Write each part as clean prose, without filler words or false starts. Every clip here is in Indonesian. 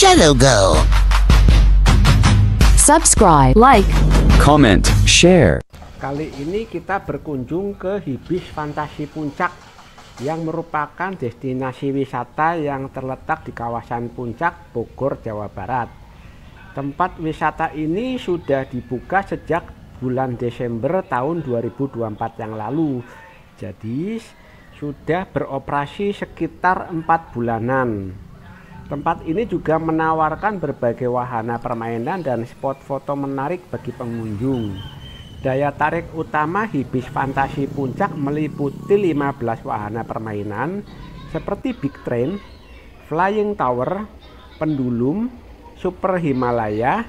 Shadow Go. Subscribe, like, comment, share. Kali ini kita berkunjung ke Hibis Fantasi Puncak yang merupakan destinasi wisata yang terletak di kawasan Puncak, Bogor, Jawa Barat. Tempat wisata ini sudah dibuka sejak bulan Desember tahun 2024 yang lalu. Jadi sudah beroperasi sekitar 4 bulanan. Tempat ini juga menawarkan berbagai wahana permainan dan spot foto menarik bagi pengunjung. Daya tarik utama Hibis Fantasi Puncak meliputi 15 wahana permainan seperti Big Train, Flying Tower, Pendulum, Super Himalaya,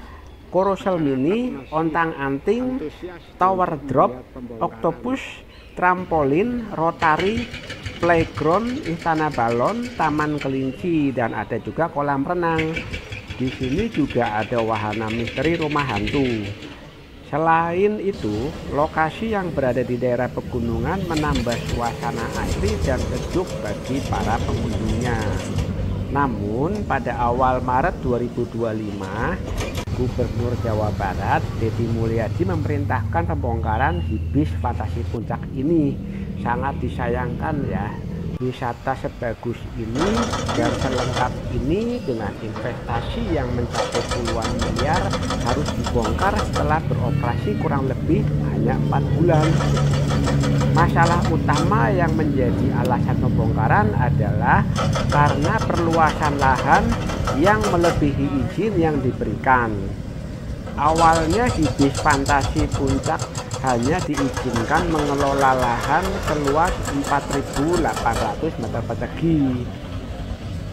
Carousel Mini, Ontang-anting, Tower Drop, Octopus, Trampolin, Rotary, Playground, Istana Balon, Taman Kelinci, dan ada juga kolam renang. Di sini juga ada wahana misteri rumah hantu. Selain itu, lokasi yang berada di daerah pegunungan menambah suasana asri dan sejuk bagi para pengunjungnya. Namun, pada awal Maret 2025, Gubernur Jawa Barat, Deddy Mulyadi memerintahkan pembongkaran Hibis Fantasi Puncak ini. Sangat disayangkan ya, wisata sebagus ini dan selengkap ini dengan investasi yang mencapai puluhan miliar harus dibongkar setelah beroperasi kurang lebih hanya 4 bulan. Masalah utama yang menjadi alasan pembongkaran adalah karena perluasan lahan yang melebihi izin yang diberikan. Awalnya Hibis Fantasi Puncak hanya diizinkan mengelola lahan seluas 4.800 meter persegi.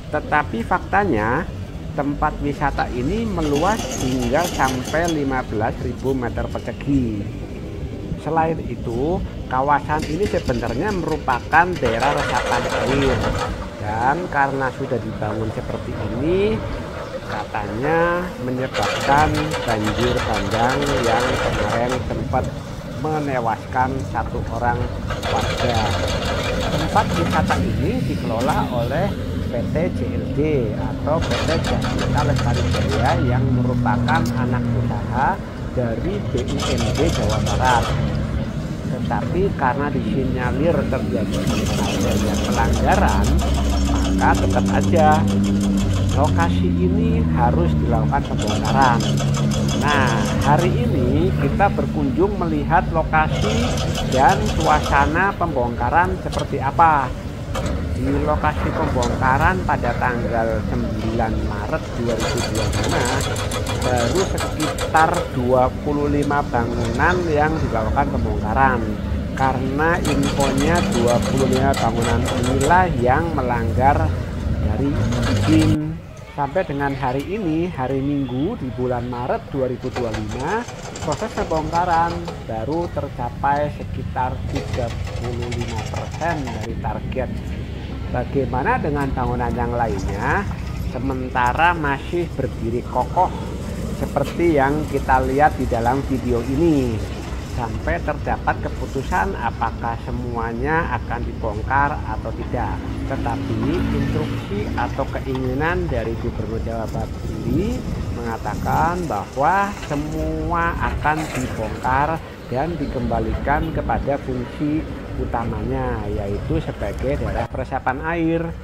Tetapi faktanya tempat wisata ini meluas hingga sampai 15.000 meter persegi. Selain itu, kawasan ini sebenarnya merupakan daerah resapan air, dan karena sudah dibangun seperti ini, katanya menyebabkan banjir bandang yang kemarin sempat menewaskan 1 orang warga. Tempat wisata ini dikelola oleh PT JLD atau PT Jasmita Lestari Jaya yang merupakan anak usaha dari BUMD Jawa Barat. Tetapi karena disinyalir terjadi adanya pelanggaran, maka tetap aja lokasi ini harus dilakukan pembongkaran. Nah, hari ini kita berkunjung melihat lokasi dan suasana pembongkaran seperti apa. Di lokasi pembongkaran pada tanggal 9 Maret 2025 baru sekitar 25 bangunan yang dilakukan pembongkaran. Karena infonya 25 bangunan inilah yang melanggar dari izin. Sampai dengan hari ini, hari Minggu di bulan Maret 2025, proses pembongkaran baru tercapai sekitar 35% dari target. Bagaimana dengan bangunan yang lainnya? Sementara masih berdiri kokoh seperti yang kita lihat di dalam video ini. Sampai terdapat keputusan apakah semuanya akan dibongkar atau tidak. Tetapi instruksi atau keinginan dari Gubernur Jawa Barat sendiri mengatakan bahwa semua akan dibongkar dan dikembalikan kepada fungsi utamanya, yaitu sebagai daerah peresapan air.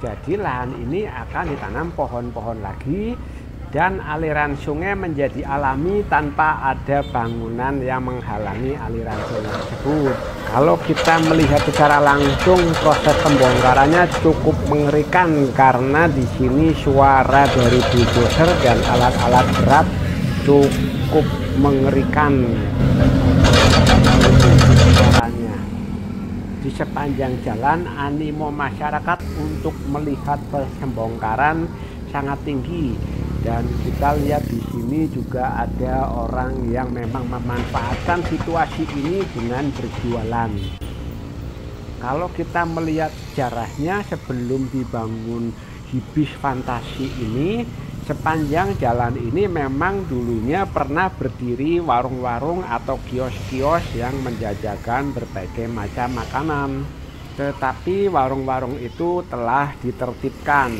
Jadi lahan ini akan ditanam pohon-pohon lagi dan aliran sungai menjadi alami tanpa ada bangunan yang menghalangi aliran sungai tersebut. Kalau kita melihat secara langsung, proses pembongkarannya cukup mengerikan karena di sini suara dari bulldozer dan alat-alat berat cukup mengerikan. Suaranya di sepanjang jalan, animo masyarakat untuk melihat pembongkaran sangat tinggi. Dan kita lihat di sini juga ada orang yang memang memanfaatkan situasi ini dengan berjualan. Kalau kita melihat sejarahnya sebelum dibangun Hibis Fantasi ini, sepanjang jalan ini memang dulunya pernah berdiri warung-warung atau kios-kios yang menjajakan berbagai macam makanan. Tetapi warung-warung itu telah ditertibkan.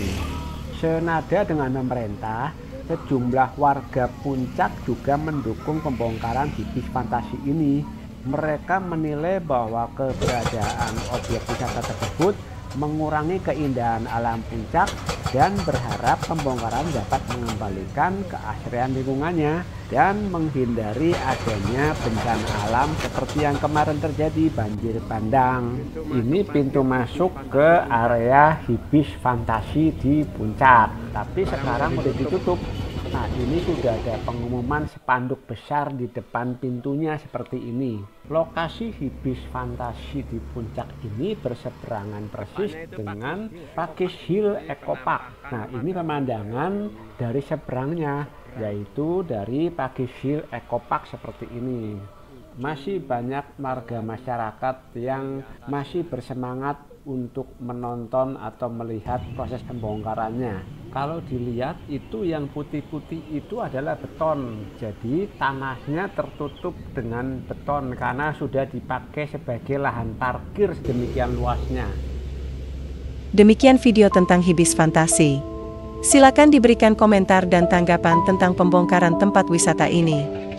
Senada dengan pemerintah, sejumlah warga Puncak juga mendukung pembongkaran Hibis Fantasi ini. Mereka menilai bahwa keberadaan objek wisata tersebut mengurangi keindahan alam Puncak dan berharap pembongkaran dapat mengembalikan keasrian lingkungannya dan menghindari adanya bencana alam seperti yang kemarin terjadi, banjir bandang. Ini pintu masuk ke area Hibis Fantasi di Puncak, tapi sekarang sudah ditutup. Nah, ini sudah ada pengumuman spanduk besar di depan pintunya seperti ini. Lokasi Hibis Fantasi di Puncak ini berseberangan persis dengan Pakis Hill Eco Park. Nah, ini pemandangan dari seberangnya, yaitu dari Pakis Hill Eco Park seperti ini. Masih banyak warga masyarakat yang masih bersemangat untuk menonton atau melihat proses pembongkarannya. Kalau dilihat itu yang putih-putih itu adalah beton, jadi tanahnya tertutup dengan beton karena sudah dipakai sebagai lahan parkir sedemikian luasnya. Demikian video tentang Hibis Fantasi. Silakan diberikan komentar dan tanggapan tentang pembongkaran tempat wisata ini.